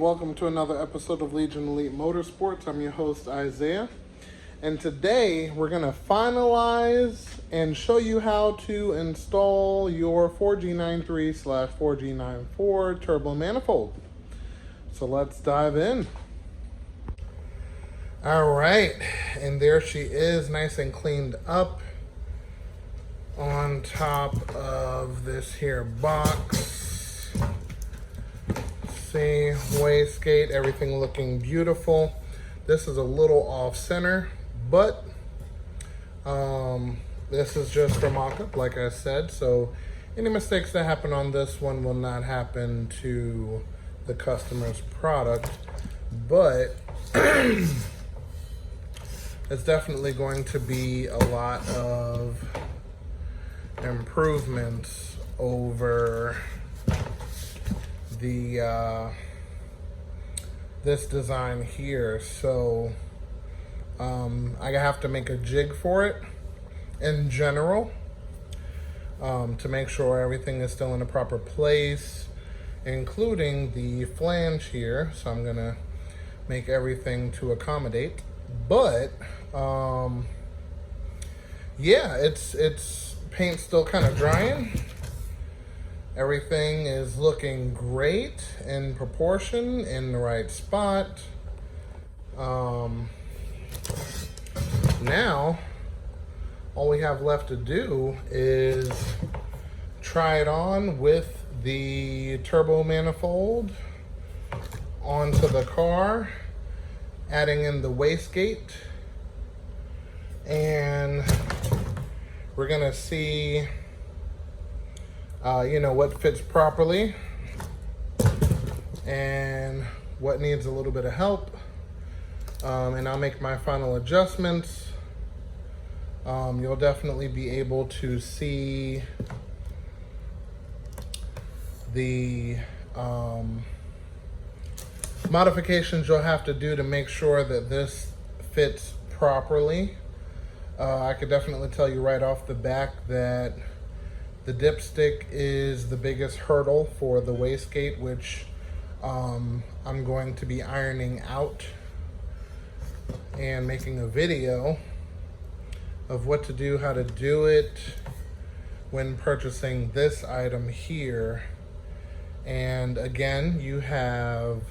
welcome to another episode of Legion Elite Motorsports. I'm your host, Isaiah. And today we're going to finalize and show you how to install your 4g93-4g94 Turbo Manifold. So let's dive in. All right, and there she is, nice and cleaned up on top of this here box. See, wastegate, everything looking beautiful. This is a little off center, but this is just for mock-up, like I said. So any mistakes that happen on this one will not happen to the customer's product, but it's definitely going to be a lot of improvements over the this design here. So I have to make a jig for it in general to make sure everything is still in the proper place, including the flange here. So I'm gonna make everything to accommodate, but yeah, it's paint's still kind of drying. Everything is looking great in proportion, in the right spot. Now, all we have left to do is try it on with the turbo manifold onto the car, adding in the wastegate, and we're gonna see what fits properly and what needs a little bit of help, and I'll make my final adjustments. You'll definitely be able to see the modifications you'll have to do to make sure that this fits properly. I could definitely tell you right off the back that the dipstick is the biggest hurdle for the wastegate, which I'm going to be ironing out and making a video of what to do, how to do it when purchasing this item here. And again, you have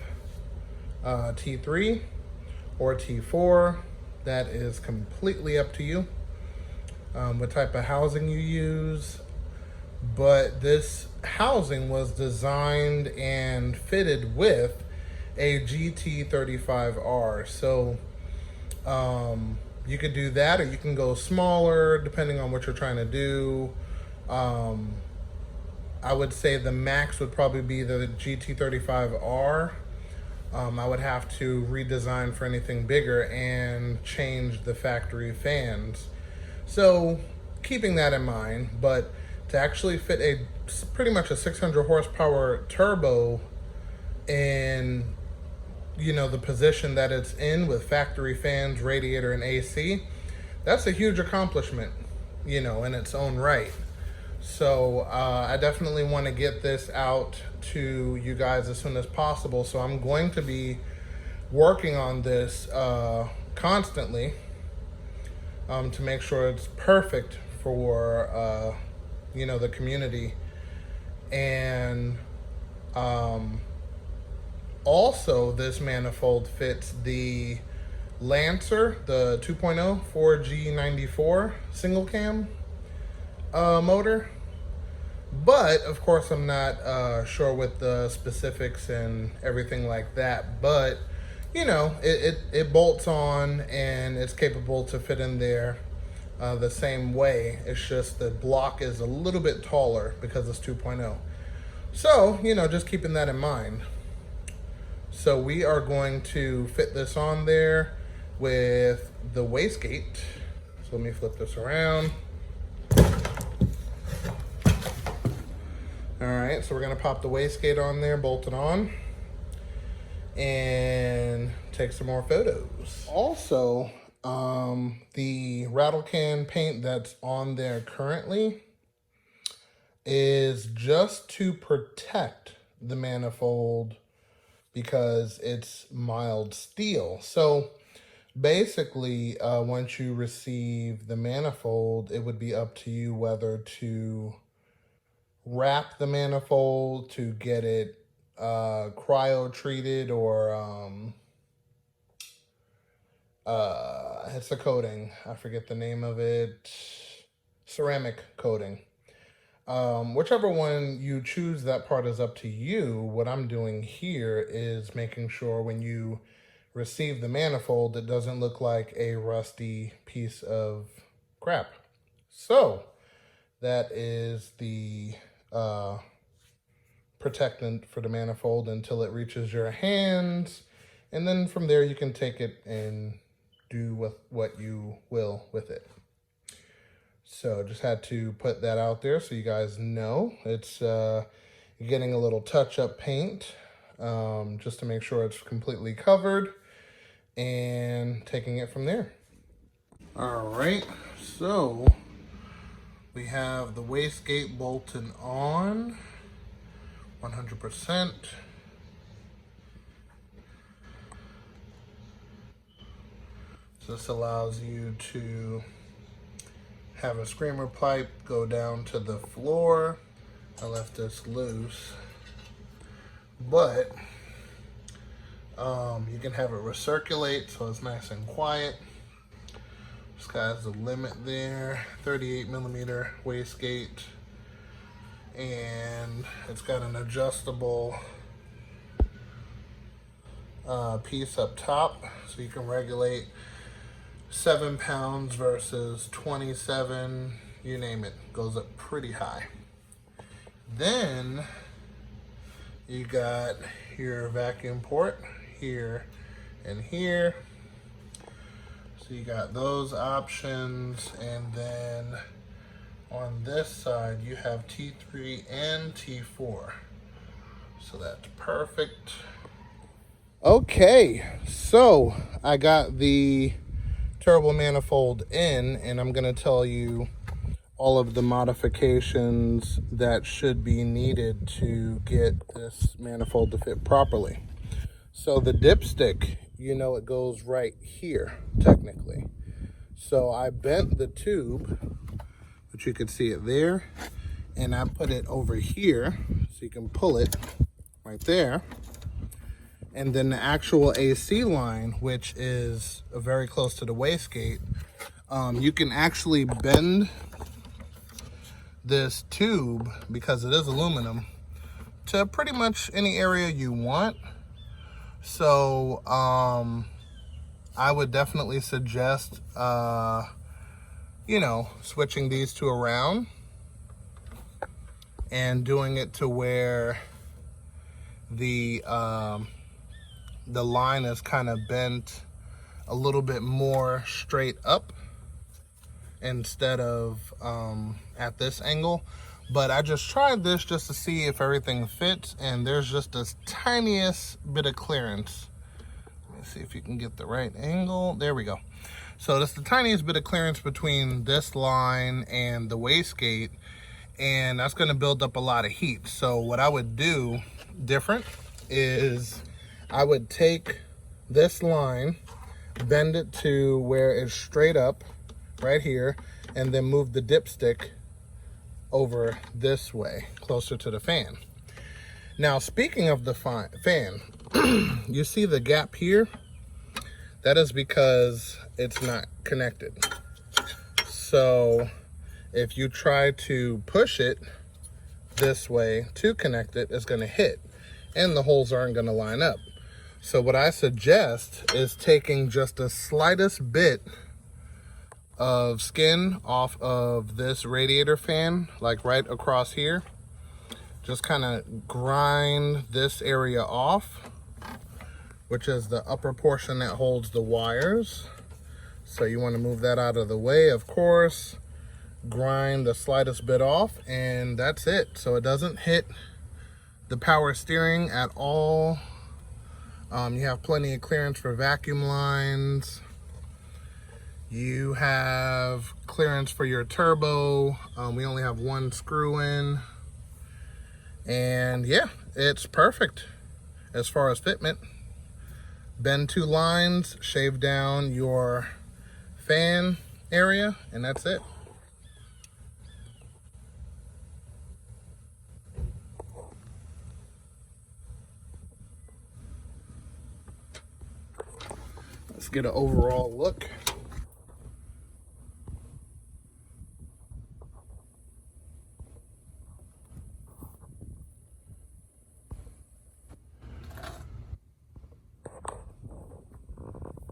T3 or T4. That is completely up to you, what type of housing you use. But this housing was designed and fitted with a GT35R. So you could do that, or you can go smaller depending on what you're trying to do. I would say the max would probably be the GT35R. I would have to redesign for anything bigger and change the factory fans. So keeping that in mind, but to actually fit pretty much a 600 horsepower turbo in, the position that it's in with factory fans, radiator, and AC, that's a huge accomplishment, in its own right. So I definitely want to get this out to you guys as soon as possible. So I'm going to be working on this constantly to make sure it's perfect for the community. And also this manifold fits the Lancer, the 2.0 4g94 single cam motor, but of course I'm not sure with the specifics and everything like that, but it bolts on and it's capable to fit in there the same way. It's just the block is a little bit taller because it's 2.0. So, just keeping that in mind. So we are going to fit this on there with the wastegate. So let me flip this around. All right, so we're gonna pop the wastegate on there, bolt it on, and take some more photos. Also, the rattle can paint that's on there currently is just to protect the manifold because it's mild steel. So basically, once you receive the manifold, it would be up to you whether to wrap the manifold to get it cryo treated, or it's a coating. I forget the name of it. Ceramic coating. Whichever one you choose, that part is up to you. What I'm doing here is making sure when you receive the manifold, it doesn't look like a rusty piece of crap. So that is the protectant for the manifold until it reaches your hands. And then from there, you can take it and do with what you will with it. So just had to put that out there so you guys know. It's getting a little touch-up paint just to make sure it's completely covered, and taking it from there. All right, so we have the wastegate bolted on 100%. So this allows you to have a screamer pipe go down to the floor. I left this loose, but you can have it recirculate so it's nice and quiet. Sky's the limit there. 38mm wastegate, and it's got an adjustable piece up top, so you can regulate 7 pounds versus 27, you name it, goes up pretty high. Then you got your vacuum port here and here. So you got those options, and then on this side you have T3 and T4. So that's perfect. Okay, so I got the turbo manifold in, and I'm going to tell you all of the modifications that should be needed to get this manifold to fit properly. So the dipstick, you know, it goes right here technically. So I bent the tube, which you could see it there, and I put it over here so you can pull it right there. And then the actual AC line, which is very close to the wastegate, you can actually bend this tube, because it is aluminum, to pretty much any area you want. So I would definitely suggest you know, switching these two around and doing it to where the line is kind of bent a little bit more straight up instead of at this angle. But I just tried this just to see if everything fits, and there's just the tiniest bit of clearance. Let me see if you can get the right angle. There we go. So that's the tiniest bit of clearance between this line and the wastegate, and that's going to build up a lot of heat. So what I would do different is I would take this line, bend it to where it's straight up right here, and then move the dipstick over this way, closer to the fan. Now, speaking of the fan, you see the gap here? That is because it's not connected. So if you try to push it this way to connect it, it's going to hit, and the holes aren't going to line up. So what I suggest is taking just the slightest bit of skin off of this radiator fan, like right across here. Just kind of grind this area off, which is the upper portion that holds the wires. So you want to move that out of the way, of course. Grind the slightest bit off, and that's it. So it doesn't hit the power steering at all. You have plenty of clearance for vacuum lines. You have clearance for your turbo. We only have one screw in. And yeah, it's perfect. as far as fitment. Bend 2 lines, shave down your fan area, and that's it. Let's get an overall look.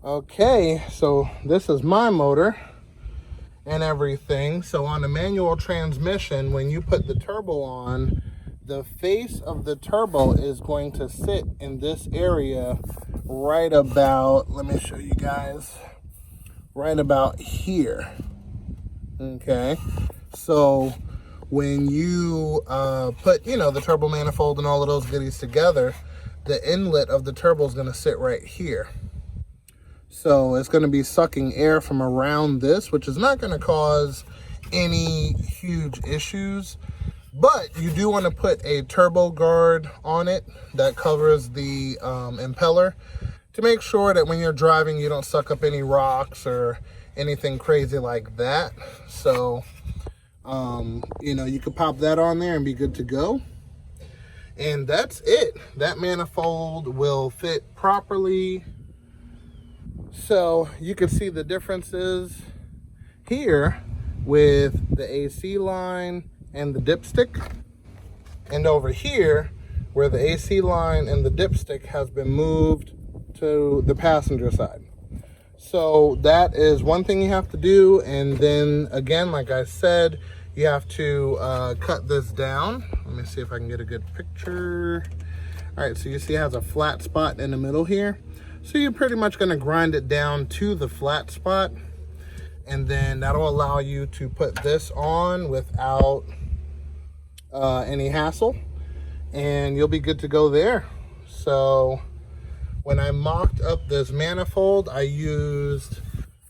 Okay, so this is my motor and everything. So on the manual transmission, when you put the turbo on, the face of the turbo is going to sit in this area right about, let me show you guys, right about here. Okay, so when you put, the turbo manifold and all of those goodies together, the inlet of the turbo is going to sit right here. So it's going to be sucking air from around this, which is not going to cause any huge issues. But you do want to put a turbo guard on it that covers the impeller to make sure that when you're driving, you don't suck up any rocks or anything crazy like that. So, you can pop that on there and be good to go. And that's it. That manifold will fit properly. So you can see the differences here with the AC line and the dipstick, and over here where the AC line and the dipstick has been moved to the passenger side. So that is one thing you have to do. And then again, like I said, you have to cut this down. Let me see if I can get a good picture. All right, so you see it has a flat spot in the middle here. So you're pretty much going to grind it down to the flat spot, and then that'll allow you to put this on without any hassle, and you'll be good to go there. So when I mocked up this manifold, I used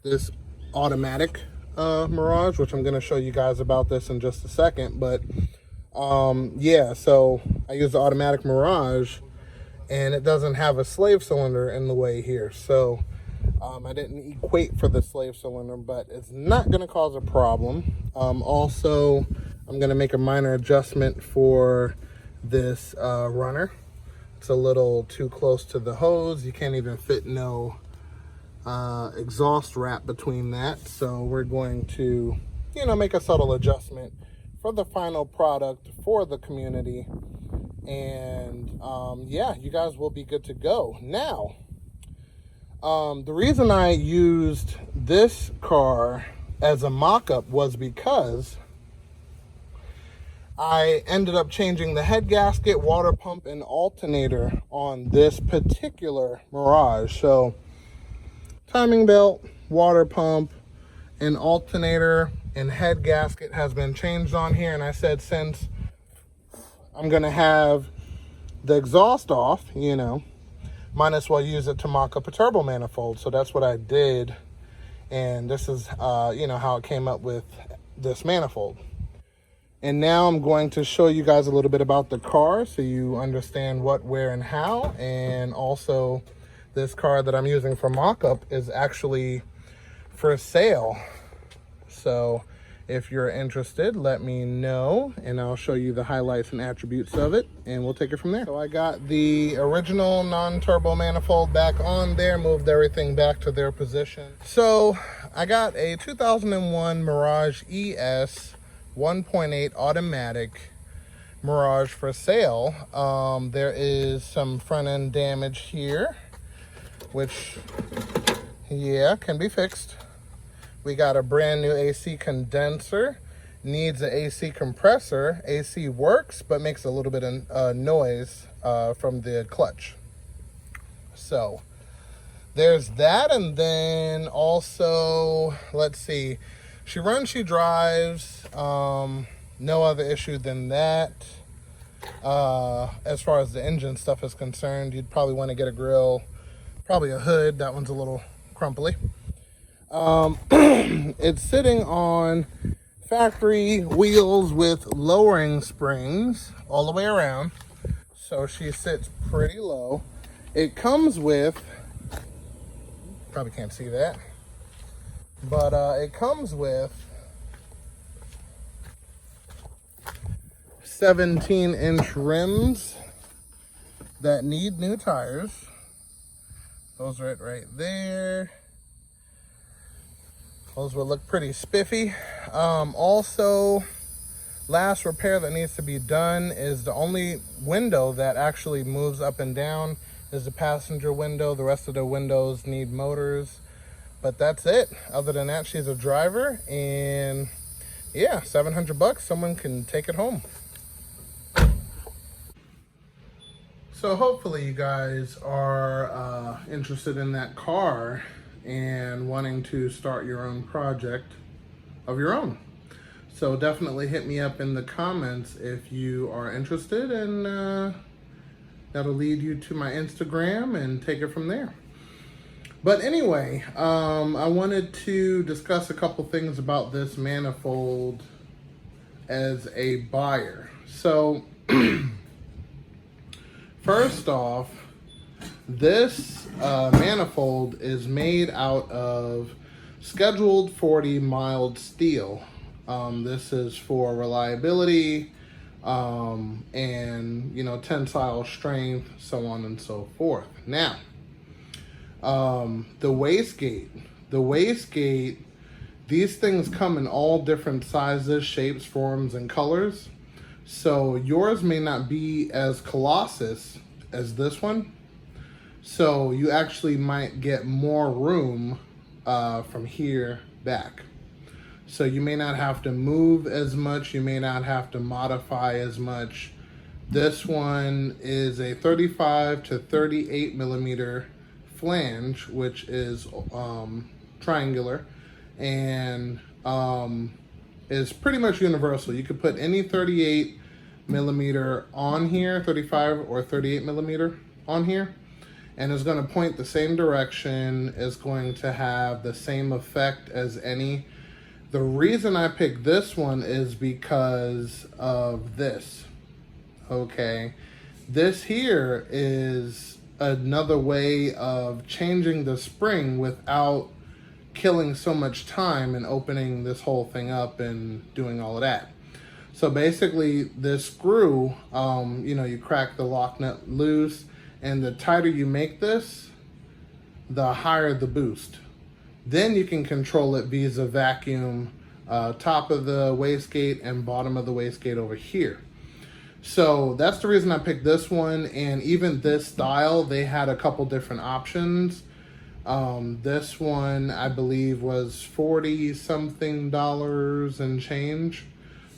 this automatic Mirage, which I'm going to show you guys about this in just a second. But yeah, so I used the automatic Mirage, and it doesn't have a slave cylinder in the way here. So I didn't equate for the slave cylinder, but it's not going to cause a problem. Also, I'm going to make a minor adjustment for this runner. It's a little too close to the hose. You can't even fit no exhaust wrap between that. So we're going to, make a subtle adjustment for the final product for the community. And yeah, you guys will be good to go. Now, the reason I used this car as a mock-up was because I ended up changing the head gasket, water pump, and alternator on this particular Mirage. So timing belt, water pump, and alternator and head gasket has been changed on here. And I said, since I'm going to have the exhaust off, might as well use it to mock up a turbo manifold. So that's what I did. And this is, how it came up with this manifold. And now I'm going to show you guys a little bit about the car so you understand what, where, and how. And also, this car that I'm using for mock-up is actually for sale. So if you're interested, let me know, and I'll show you the highlights and attributes of it, and we'll take it from there. So I got the original non-turbo manifold back on there, moved everything back to their position. So I got a 2001 Mirage ES 1.8 automatic Mirage for sale. There is some front end damage here, which, yeah, can be fixed. We got a brand new AC condenser, needs an AC compressor. AC works, but makes a little bit of noise from the clutch. So there's that. And then also, let's see, she runs, she drives, no other issue than that. As far as the engine stuff is concerned, you'd probably want to get a grill, probably a hood. That one's a little crumply. It's sitting on factory wheels with lowering springs all the way around. so she sits pretty low. It comes with, probably can't see that, but it comes with 17-inch rims that need new tires. Those are it right there. Those will look pretty spiffy. Also, last repair that needs to be done is the only window that actually moves up and down is the passenger window. The rest of the windows need motors, but that's it. Other than that, she's a driver, and yeah, $700, someone can take it home. So hopefully you guys are interested in that car and wanting to start your own project of your own. So definitely hit me up in the comments if you are interested, and that'll lead you to my Instagram and take it from there. But anyway, I wanted to discuss a couple things about this manifold as a buyer. So first off, this manifold is made out of scheduled 40 mild steel. This is for reliability and, you know, tensile strength, so on and so forth. Now, the wastegate, these things come in all different sizes, shapes, forms, and colors. So yours may not be as colossus as this one. So you actually might get more room from here back. So you may not have to move as much. You may not have to modify as much. This one is a 35 to 38 millimeter flange, which is triangular, and is pretty much universal. You could put any 38 millimeter on here, 35 or 38 millimeter on here, and it's going to point the same direction. It's going to have the same effect as any. The reason I picked this one is because of this. Okay, this here is another way of changing the spring without killing so much time and opening this whole thing up and doing all of that. So basically this screw, you know, you crack the lock nut loose, and the tighter you make this, the higher the boost. Then you can control it via vacuum, top of the wastegate and bottom of the wastegate over here. So that's the reason I picked this one. And even this style, they had a couple different options. This one I believe was 40 something dollars and change.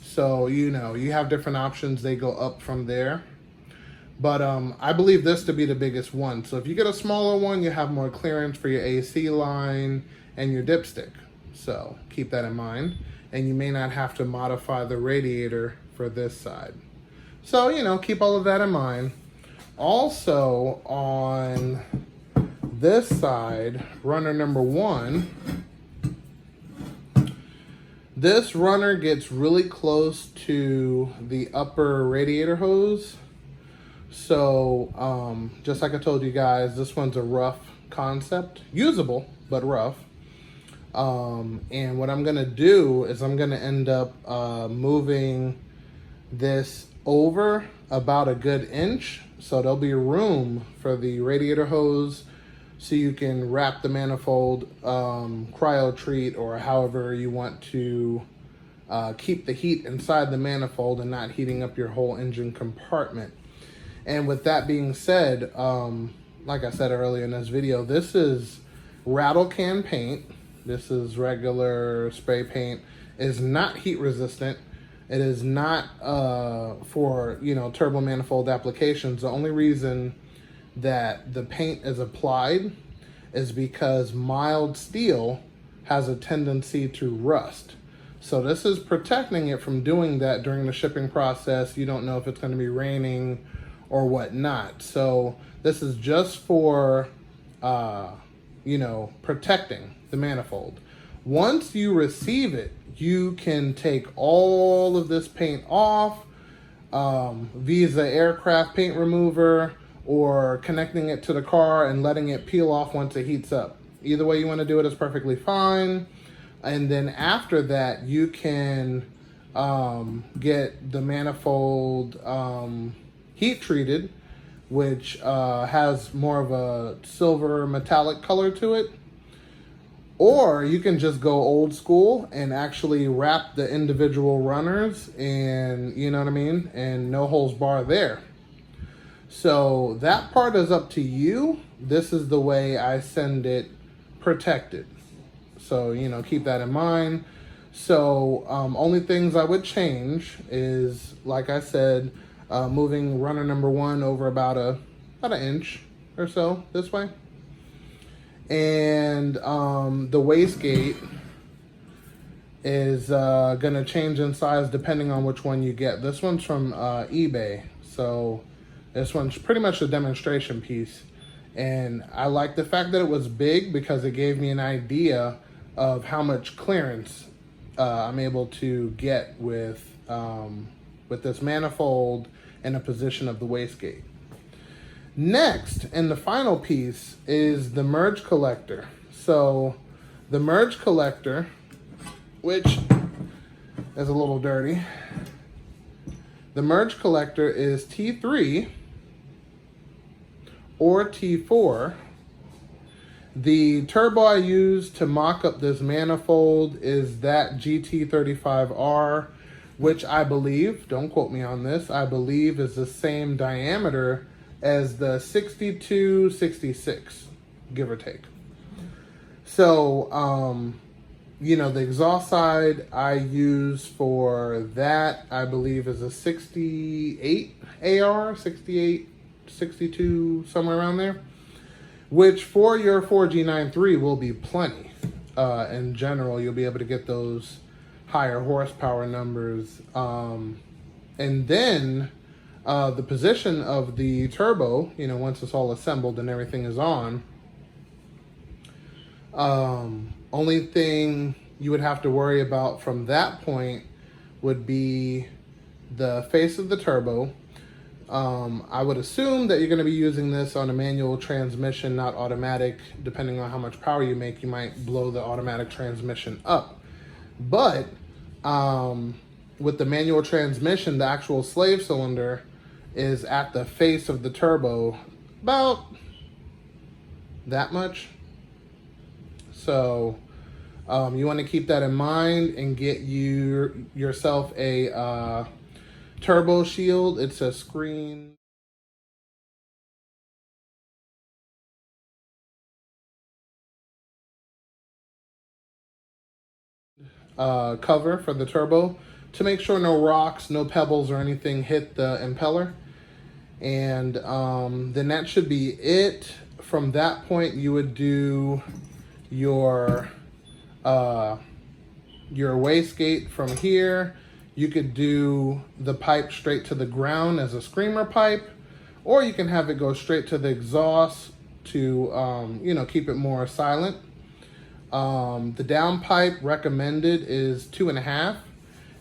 So, you know, you have different options. They go up from there. But I believe this to be the biggest one. So if you get a smaller one, you have more clearance for your AC line and your dipstick. So keep that in mind. And you may not have to modify the radiator for this side. So, you know, keep all of that in mind. Also, on this side, runner number one, this runner gets really close to the upper radiator hose. So, just like I told you guys, this one's a rough concept. Usable, but rough. And what I'm gonna do is I'm gonna end up moving this over about a good inch, so there'll be room for the radiator hose, so you can wrap the manifold, cryo treat, or however you want to keep the heat inside the manifold and not heating up your whole engine compartment. And with that being said, like I said earlier in this video, this is rattle can paint. This is regular spray paint. It is not heat resistant. It is not for, you know, turbo manifold applications. The only reason that the paint is applied is because mild steel has a tendency to rust. So this is protecting it from doing that during the shipping process. You don't know if it's going to be raining or whatnot. So this is just for, you know, protecting the manifold. Once you receive it, you can take all of this paint off, Visa aircraft paint remover, or connecting it to the car and letting it peel off once it heats up. Either way you want to do it is perfectly fine. And then after that, you can get the manifold heat treated, which has more of a silver metallic color to it. Or you can just go old school and actually wrap the individual runners, and you know what I mean, and no holes bar there. So that part is up to you. This is the way I send it protected. So, you know, keep that in mind. So only things I would change is, like I said, moving runner number 1 over about an inch or so this way. And the wastegate is going to change in size depending on which one you get. This one's from eBay, so this one's pretty much a demonstration piece. And I like the fact that it was big because it gave me an idea of how much clearance I'm able to get with this manifold and the position of the wastegate. Next, and the final piece, is the merge collector. So the merge collector, which is a little dirty, the merge collector is T3 or T4. The turbo I used to mock up this manifold is that GT35R, which I believe, don't quote me on this, I believe is the same diameter as the 6266, give or take. So, you know, the exhaust side I use for that, I believe, is a 68 AR, 68, 62, somewhere around there, which for your 4G93 will be plenty. In general, you'll be able to get those higher horsepower numbers. And then the position of the turbo, you know, once it's all assembled and everything is on, only thing you would have to worry about from that point would be the face of the turbo. I would assume that you're going to be using this on a manual transmission, not automatic. Depending on how much power you make, you might blow the automatic transmission up. But with the manual transmission, the actual slave cylinder is at the face of the turbo, about that much. So you want to keep that in mind and get yourself a turbo shield. It's a screen cover for the turbo to make sure no rocks, no pebbles or anything hit the impeller. And then that should be it. From that point, you would do your wastegate from here. You could do the pipe straight to the ground as a screamer pipe, or you can have it go straight to the exhaust to you know, keep it more silent. The down pipe recommended is 2.5,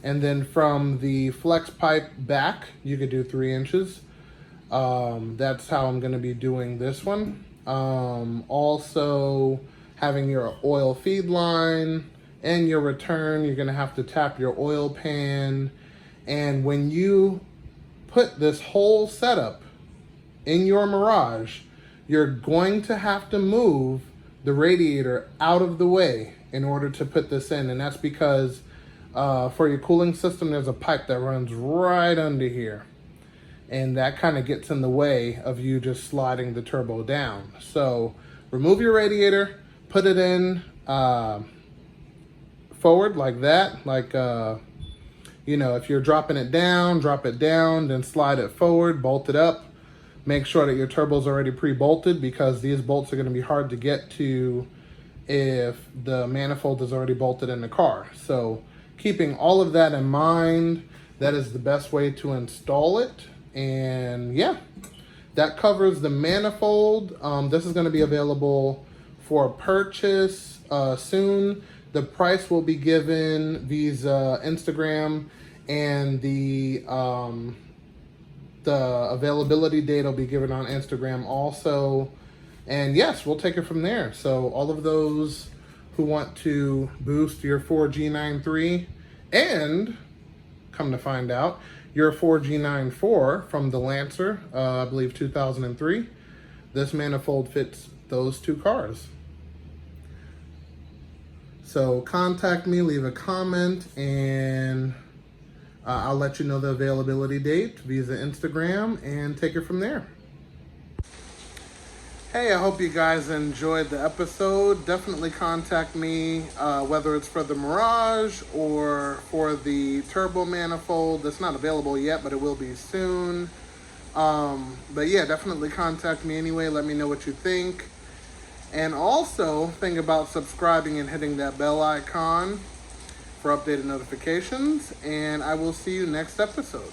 and then from the flex pipe back, you could do 3 inches. That's how I'm going to be doing this one. Also, having your oil feed line and your return, you're going to have to tap your oil pan. And when you put this whole setup in your Mirage, you're going to have to move the radiator out of the way in order to put this in. And that's because for your cooling system, there's a pipe that runs right under here. And that kind of gets in the way of you just sliding the turbo down. So remove your radiator, put it in forward like that. Like, you know, if you're dropping it down, drop it down, then slide it forward, bolt it up. Make sure that your turbo's already pre-bolted, because these bolts are going to be hard to get to if the manifold is already bolted in the car. So keeping all of that in mind, that is the best way to install it. And yeah, that covers the manifold. This is going to be available for purchase soon. The price will be given via Instagram, and the The availability date will be given on Instagram also. And yes, we'll take it from there. So all of those who want to boost your 4G93 and, come to find out, your 4G94 from the Lancer, I believe 2003, this manifold fits those two cars. So contact me, leave a comment, and I'll let you know the availability date via Instagram and take it from there. Hey, I hope you guys enjoyed the episode. Definitely contact me, whether it's for the Mirage or for the Turbo Manifold. That's not available yet, but it will be soon. But yeah, definitely contact me anyway. Let me know what you think. And also, think about subscribing and hitting that bell icon for updated notifications. And I will see you next episode.